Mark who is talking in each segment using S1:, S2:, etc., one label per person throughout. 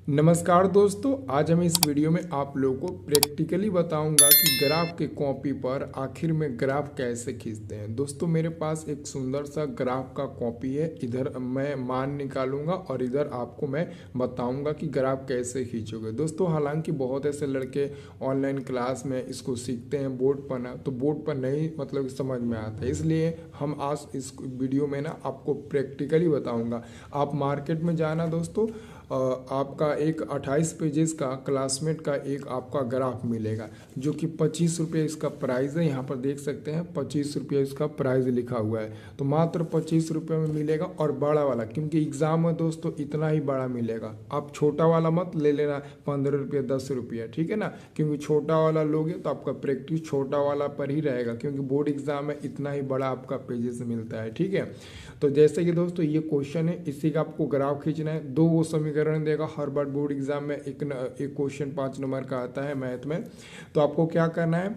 S1: नमस्कार दोस्तों, आज हम इस वीडियो में आप लोगों को प्रैक्टिकली बताऊंगा कि ग्राफ के कॉपी पर आखिर में ग्राफ कैसे खींचते हैं। दोस्तों मेरे पास एक सुंदर सा ग्राफ का कॉपी है। इधर मैं मान निकालूंगा और इधर आपको मैं बताऊंगा कि ग्राफ कैसे खींचोगे। दोस्तों हालांकि बहुत ऐसे लड़के ऑनलाइन क्लास में इसको सीखते हैं बोर्ड पर ना, तो बोर्ड पर नहीं मतलब समझ में आता है, इसलिए हम आज इस वीडियो में ना आपको प्रैक्टिकली बताऊँगा। आप मार्केट में जाना दोस्तों, आपका एक 28 पेजेस का क्लासमेट का एक आपका ग्राफ मिलेगा जो कि 25 रुपये इसका प्राइस है। यहाँ पर देख सकते हैं 25 रुपये इसका प्राइस लिखा हुआ है, तो मात्र 25 रुपये में मिलेगा। और बड़ा वाला, क्योंकि एग्ज़ाम में दोस्तों इतना ही बड़ा मिलेगा, आप छोटा वाला मत ले लेना 15 रुपये 10 रुपये, ठीक है ना, क्योंकि छोटा वाला लोगे तो आपका प्रैक्टिस छोटा वाला पर ही रहेगा, क्योंकि बोर्ड एग्जाम में इतना ही बड़ा आपका पेजेस मिलता है, ठीक है। तो जैसे कि दोस्तों ये क्वेश्चन है, इसी का आपको ग्राफ खींचना है। दो वो समीकरण देगा, हर बार बोर्ड एग्जाम में एक क्वेश्चन 5 नंबर का आता है मैथ में। तो आपको क्या करना है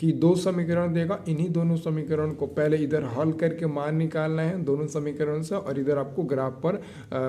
S1: कि दो समीकरण देगा, इन्हीं दोनों समीकरण को पहले इधर हल करके मान निकालना है दोनों समीकरण से, और इधर आपको ग्राफ पर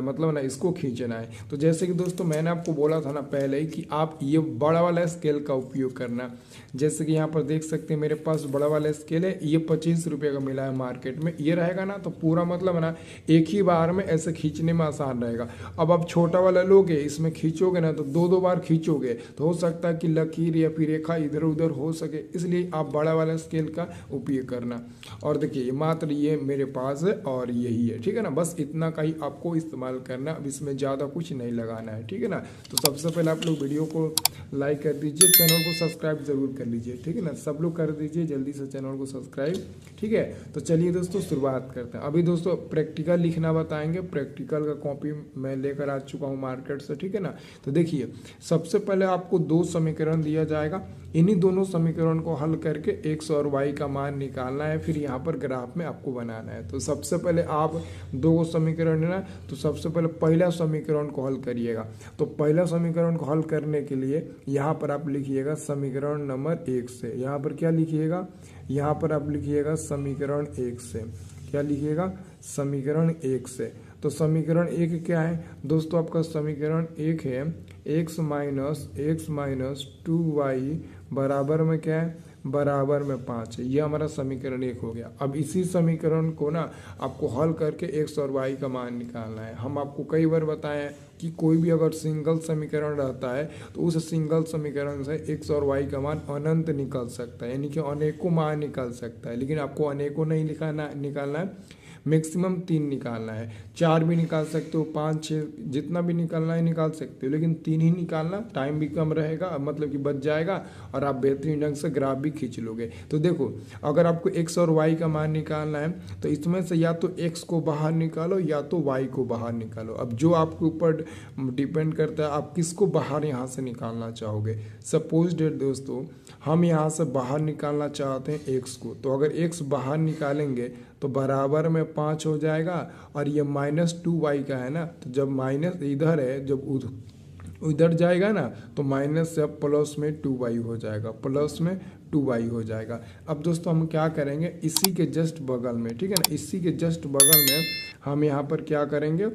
S1: मतलब ना इसको खींचना है। तो जैसे कि दोस्तों मैंने आपको बोला था ना पहले ही कि आप ये बड़ा वाला स्केल का उपयोग करना। जैसे कि यहाँ पर देख सकते हैं मेरे पास बड़ा वाला स्केल है, ये 25 रुपये का मिला है मार्केट में। ये रहेगा ना तो पूरा मतलब ना एक ही बार में ऐसे खींचने में आसान रहेगा। अब आप छोटा वाला लोगे, इसमें खींचोगे ना तो दो दो बार खींचोगे, तो हो सकता है कि लकीर या फिर रेखा इधर उधर हो सके, इसलिए आप बड़ा वाला स्केल का उपयोग करना। और देखिए मात्र ये मेरे पास है और यही है, ठीक है ना, बस इतना का ही आपको इस्तेमाल करना। अब इसमें ज़्यादा कुछ नहीं लगाना है, ठीक है ना। तो सबसे पहले आप लोग वीडियो को लाइक कर दीजिए, चैनल को सब्सक्राइब जरूर कर लीजिए, ठीक है ना, सब लोग कर दीजिए जल्दी से चैनल को सब्सक्राइब, ठीक है। तो चलिए दोस्तों शुरुआत करते हैं। अभी दोस्तों प्रैक्टिकल लिखना बताएंगे, प्रैक्टिकल का कॉपी मैं लेकर आ चुका हूँ मार्केट से, ठीक है ना। तो देखिए सबसे पहले आपको दो समीकरण दिया जाएगा, इन्हीं दोनों समीकरण को हल करके एक्स और वाई का मान निकालना है, फिर यहाँ पर ग्राफ में आपको बनाना है। तो सबसे पहले आप दो समीकरण है ना, तो सबसे पहले पहला समीकरण को हल करिएगा। तो पहला समीकरण को हल करने के लिए यहाँ पर आप लिखिएगा समीकरण नंबर 1 से। यहाँ पर क्या लिखिएगा, यहाँ पर आप लिखिएगा समीकरण 1 से। क्या लिखिएगा, समीकरण 1 से। तो समीकरण 1 क्या है दोस्तों, आपका समीकरण 1 है x माइनस 2y बराबर में क्या है, बराबर में 5 है। ये हमारा समीकरण 1 हो गया। अब इसी समीकरण को ना आपको हल करके x और y का मान निकालना है। हम आपको कई बार बताए हैं कि कोई भी अगर सिंगल समीकरण रहता है तो उस सिंगल समीकरण से x और y का मान अनंत निकल सकता है, यानी कि अनेकों मान निकल सकता है। लेकिन आपको अनेकों नहीं निकालना है, मैक्सिमम 3 निकालना है। 4 भी निकाल सकते हो, 5 6 जितना भी निकालना है निकाल सकते हो, लेकिन 3 ही निकालना, टाइम भी कम रहेगा, मतलब कि बच जाएगा और आप बेहतरीन ढंग से ग्राफ भी खींच लोगे। तो देखो अगर आपको x और y का मान निकालना है तो इसमें से या तो x को बाहर निकालो या तो y को बाहर निकालो। अब जो आपके ऊपर डिपेंड करता है आप किसको बाहर यहाँ से निकालना चाहोगे। सपोज डेट दोस्तों हम यहाँ से बाहर निकालना चाहते हैं x को, तो अगर x बाहर निकालेंगे तो बराबर में 5 हो जाएगा, और ये -2y का है ना, तो जब माइनस इधर है जब उधर जाएगा ना तो माइनस से प्लस में 2y हो जाएगा, प्लस में 2y हो जाएगा। अब दोस्तों हम क्या करेंगे, इसी के जस्ट बगल में, ठीक है ना, इसी के जस्ट बगल में हम यहाँ पर क्या करेंगे,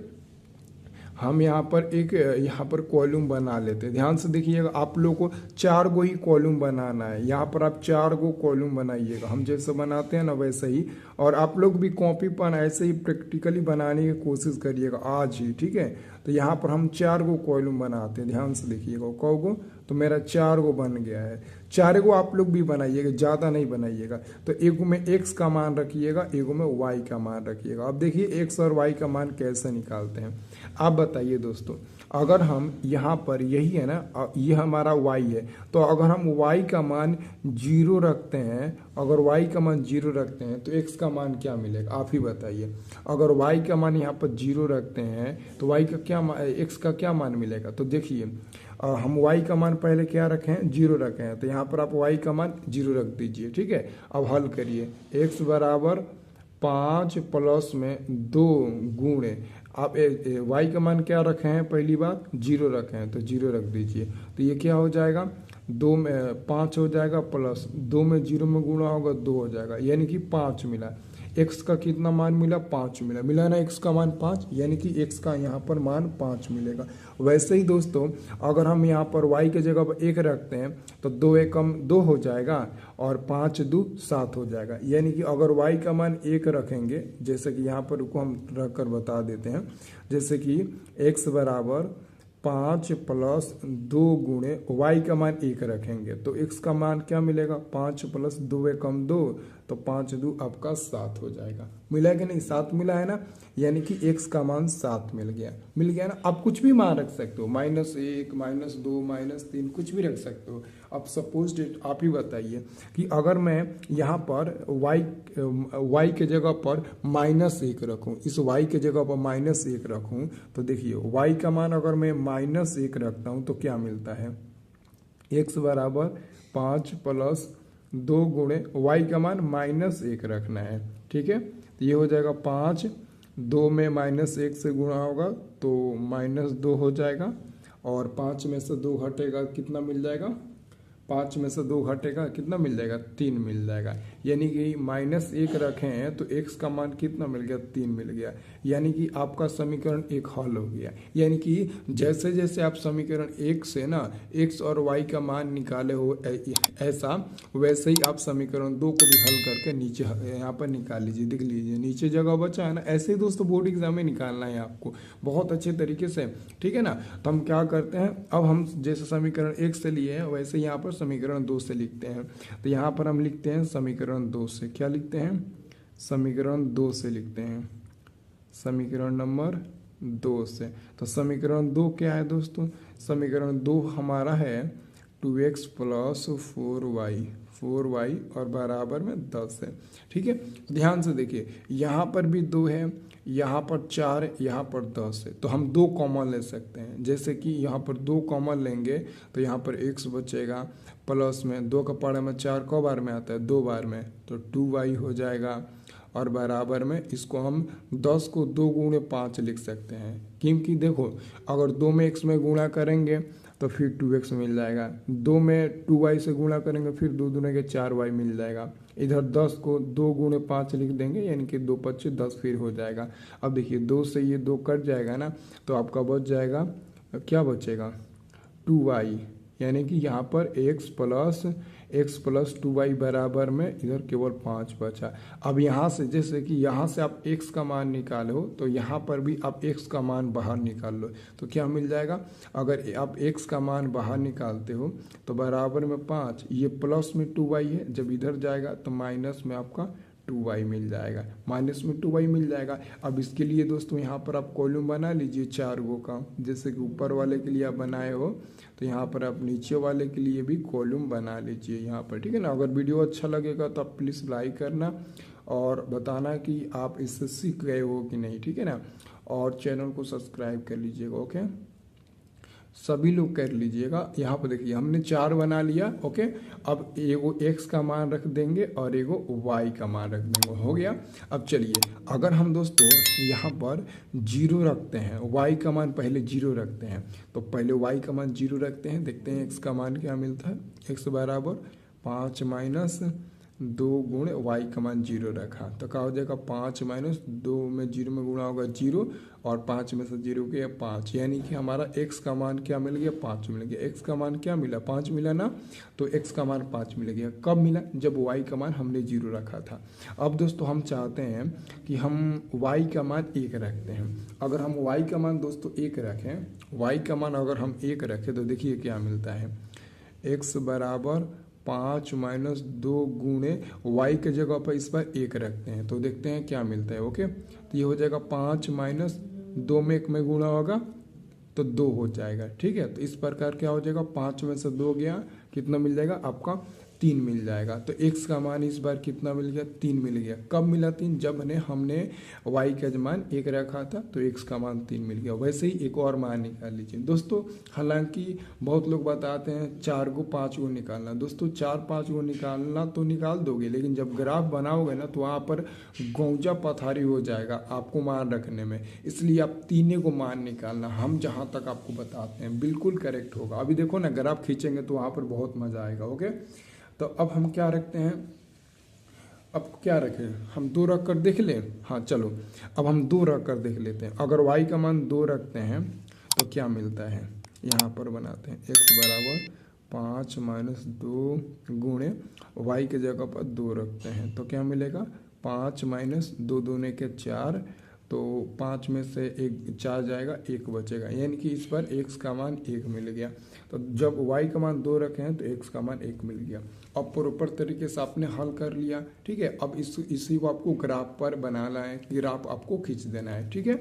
S1: हम यहाँ पर एक यहाँ पर कॉलम बना लेते हैं। ध्यान से देखिएगा, आप लोगों को 4 गो ही कॉलम बनाना है। यहाँ पर आप 4 गो कॉलम बनाइएगा, हम जैसे बनाते हैं ना वैसे ही। और आप लोग भी कॉपी पर ऐसे ही प्रैक्टिकली बनाने की कोशिश करिएगा आज ही, ठीक है। तो यहाँ पर हम 4 गो कॉलम बनाते हैं, ध्यान से देखिएगा। कौ गो, तो मेरा 4 गो बन गया है। 4 गो आप लोग भी बनाइएगा, ज़्यादा नहीं बनाइएगा। तो एक में x का मान रखिएगा, एक में y का मान रखिएगा। अब देखिए x और y का मान कैसे निकालते हैं, आप बताइए दोस्तों। अगर हम यहाँ पर यही है ना, ये हमारा y है, तो अगर हम y का मान 0 रखते हैं, अगर y का मान 0 रखते हैं तो x का मान क्या मिलेगा, आप ही बताइए। अगर y का मान यहाँ पर 0 रखते हैं तो y का क्या x का क्या मान मिलेगा। तो देखिए हम y का मान पहले क्या रखे हैं, 0 रखे हैं, तो यहाँ पर आप y का मान 0 रख दीजिए, ठीक है। अब हल करिए, x बराबर 5 प्लस में 2 गुणे आप y का मान क्या रखे हैं, पहली बात 0 रखे हैं तो 0 रख दीजिए। तो ये क्या हो जाएगा, 2 में 5 हो जाएगा, प्लस 2 में 0 में गुणा होगा 2 हो जाएगा, यानी कि 5 मिला। x का कितना मान मिला, 5 मिला, मिला ना x का मान 5, यानी कि x का यहाँ पर मान 5 मिलेगा। वैसे ही दोस्तों अगर हम यहाँ पर y के जगह पर 1 रखते हैं तो 2 एकम 2 हो जाएगा और 5 2 7 हो जाएगा। यानी कि अगर y का मान 1 रखेंगे, जैसे कि यहाँ पर को हम रख कर बता देते हैं, जैसे कि x बराबर 5 प्लस 2 गुणे y का मान 1 रखेंगे तो x का मान क्या मिलेगा, 5 प्लस 2 एकम 2, तो 5 2 आपका 7 हो जाएगा। मिला कि नहीं, 7 मिला है ना, यानी कि x का मान 7 मिल गया ना। आप कुछ भी मान रख सकते हो, -1 -2 -3 कुछ भी रख सकते हो। अब सपोज डेट आप ही बताइए कि अगर मैं यहाँ पर y के जगह पर -1 रखूँ, इस y के जगह पर -1 रखूँ, तो देखिए y का मान अगर मैं -1 रखता हूँ तो क्या मिलता है, x बराबर 5 प्लस 2 गुणे y का मान -1 रखना है, ठीक है। तो ये हो जाएगा 5, 2 में -1 से गुणा होगा तो -2 हो जाएगा, और 5 में से 2 घटेगा कितना मिल जाएगा, 5 में से 2 घटेगा कितना मिल जाएगा, 3 मिल जाएगा। यानी कि -1 रखे हैं तो x का मान कितना मिल गया, 3 मिल गया। यानी कि आपका समीकरण 1 हल हो गया। यानी कि जैसे जैसे आप समीकरण 1 से ना x और y का मान निकाले हो ऐसा, वैसे ही आप समीकरण 2 को भी हल करके नीचे यहाँ पर निकाल लीजिए। देख लीजिए नीचे जगह बचा है ना, ऐसे ही दोस्तों बोर्ड एग्जाम में निकालना है आपको बहुत अच्छे तरीके से, ठीक है ना। तो हम क्या करते हैं, अब हम जैसे समीकरण 1 से लिए हैं वैसे यहाँ पर समीकरण 2 से लिखते हैं। तो यहाँ पर हम लिखते हैं समीकरण 2 से, क्या लिखते हैं, समीकरण 2 से लिखते हैं, समीकरण नंबर 2 से। तो समीकरण 2 क्या है दोस्तों, समीकरण 2 हमारा है 2x प्लस 4y और बराबर में 10 है, ठीक है। ध्यान से देखिए यहाँ पर भी 2 है, यहाँ पर 4 है, यहाँ पर 10 है, तो हम 2 कॉमन ले सकते हैं। जैसे कि यहाँ पर 2 कॉमन लेंगे तो यहाँ पर x बचेगा, प्लस में 2 का पारा में 4 को बार में आता है, 2 बार में, तो 2y हो जाएगा, और बराबर में इसको हम 10 को 2 गुणे 5 लिख सकते हैं। क्योंकि देखो अगर 2 में x में गुणा करेंगे तो फिर 2x मिल जाएगा, 2 में 2y से गुणा करेंगे फिर 2 दूने के 4y मिल जाएगा। इधर 10 को 2 गुणे 5 लिख देंगे, यानी कि 2 5 10 फिर हो जाएगा। अब देखिए 2 से ये 2 कट जाएगा ना, तो आपका बच जाएगा, क्या बचेगा, 2y, यानी कि यहाँ पर x प्लस 2y बराबर में इधर केवल 5 बचा। अब यहाँ से जैसे कि यहाँ से आप x का मान निकाले हो तो यहाँ पर भी आप x का मान बाहर निकाल लो, तो क्या मिल जाएगा, अगर आप x का मान बाहर निकालते हो तो बराबर में 5, ये प्लस में 2y है, जब इधर जाएगा तो माइनस में आपका 2y मिल जाएगा, माइनस में 2y मिल जाएगा। अब इसके लिए दोस्तों यहाँ पर आप कॉलम बना लीजिए 4 गो का, जैसे कि ऊपर वाले के लिए आप बनाए हो तो यहाँ पर आप नीचे वाले के लिए भी कॉलम बना लीजिए यहाँ पर, ठीक है ना। अगर वीडियो अच्छा लगेगा तो आप प्लीज़ लाइक करना और बताना कि आप इससे सीख गए हो कि नहीं, ठीक है ना। और चैनल को सब्सक्राइब कर लीजिएगा, ओके, सभी लोग कर लीजिएगा। यहाँ पर देखिए हमने 4 बना लिया, ओके। अब एगो x का मान रख देंगे और एगो y का मान रख देंगे, हो गया। अब चलिए अगर हम दोस्तों यहाँ पर 0 रखते हैं, y का मान पहले 0 रखते हैं, तो पहले y का मान 0 रखते हैं, देखते हैं x का मान क्या मिलता है। x बराबर 5 माइनस 2 गुणे y का मान 0 रखा तो क्या हो जाएगा, 5 माइनस 2 में 0 में गुणा होगा 0, और 5 में से 0 के 5, यानी कि हमारा x का मान क्या मिल गया, 5 मिल गया। x का मान क्या मिला, 5 मिला ना, तो x का मान 5 मिल गया। कब मिला, जब y का मान हमने 0 रखा था। अब दोस्तों हम चाहते हैं कि हम y का मान 1 रखते हैं। अगर हम y का मान दोस्तों 1 रखें, y का मान अगर हम 1 रखें तो देखिए क्या मिलता है, x बराबर 5 माइनस 2 गुणे y के जगह पर इस पर 1 रखते हैं तो देखते हैं क्या मिलता है, ओके। तो ये हो जाएगा 5 माइनस 2 में 1 में गुणा होगा तो 2 हो जाएगा, ठीक है। तो इस प्रकार क्या हो जाएगा, 5 में से 2 गया, कितना मिल जाएगा आपका, 3 मिल जाएगा। तो x का मान इस बार कितना मिल गया, 3 मिल गया। कब मिला 3, जब हमने y का मान 1 रखा था तो x का मान 3 मिल गया। वैसे ही एक और मान निकाल लीजिए दोस्तों। हालांकि बहुत लोग बताते हैं 4 को 5 को निकालना, दोस्तों 4 5 को निकालना तो निकाल दोगे, लेकिन जब ग्राफ बनाओगे ना तो वहाँ पर गौजा पथारी हो जाएगा आपको मान रखने में, इसलिए आप 3 को मान निकालना। हम जहाँ तक आपको बताते हैं बिल्कुल करेक्ट होगा। अभी देखो ना ग्राफ खींचेंगे तो वहाँ पर बहुत मज़ा आएगा, ओके। तो अब हम क्या रखते हैं, अब क्या रखें, हम 2 रख कर देख लें। हाँ चलो, अब हम 2 रख कर देख लेते हैं। अगर y का मान 2 रखते हैं तो क्या मिलता है, यहाँ पर बनाते हैं x बराबर 5 माइनस 2 गुणे y के जगह पर 2 रखते हैं तो क्या मिलेगा, 5 माइनस 2 दूने के 4, तो 5 में से 1 4 जाएगा, 1 बचेगा, यानी कि इस पर x का मान 1 मिल गया। तो जब y का मान 2 रखे हैं तो x का मान 1 मिल गया। अब प्रॉपर तरीके से आपने हल कर लिया, ठीक है। अब इसी को आपको ग्राफ पर बनाना है, ग्राफ आपको खींच देना है, ठीक है।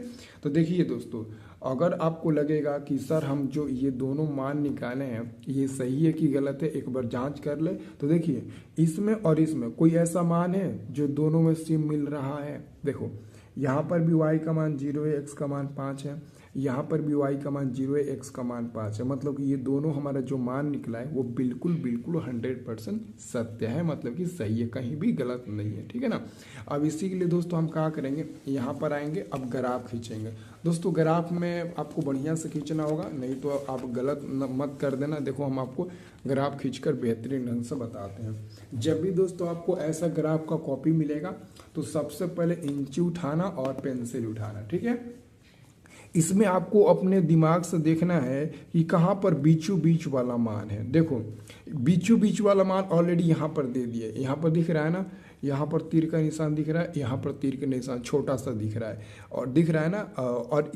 S1: तो देखिए दोस्तों, अगर आपको लगेगा कि सर हम जो ये दोनों मान निकाले हैं ये सही है कि गलत है, एक बार जांच कर ले। तो देखिए इसमें और इसमें कोई ऐसा मान है जो दोनों में सेम मिल रहा है। देखो यहाँ पर भी y का मान 0 है, x का मान 5 है, यहाँ पर भी y का मान 0 है, x का मान 5 है। मतलब कि ये दोनों हमारा जो मान निकला है वो बिल्कुल बिल्कुल 100% सत्य है, मतलब कि सही है, कहीं भी गलत नहीं है, ठीक है ना। अब इसी के लिए दोस्तों हम क्या करेंगे, यहाँ पर आएंगे, अब ग्राफ खींचेंगे। दोस्तों ग्राफ में आपको बढ़िया से खींचना होगा, नहीं तो आप गलत मत कर देना। देखो हम आपको ग्राफ खींचकर बेहतरीन ढंग से बताते हैं। जब भी दोस्तों आपको ऐसा ग्राफ का कॉपी मिलेगा तो सबसे पहले इंची उठाना और पेंसिल उठाना, ठीक है। इसमें आपको अपने दिमाग से देखना है कि कहाँ पर बीचों बीच वाला मान है। देखो बीचों बीच वाला मान ऑलरेडी यहाँ पर दे दिए, यहाँ पर दिख रहा है ना, यहाँ पर तीर का निशान दिख रहा है, यहाँ पर तीर का निशान छोटा सा दिख रहा है और दिख रहा है ना, और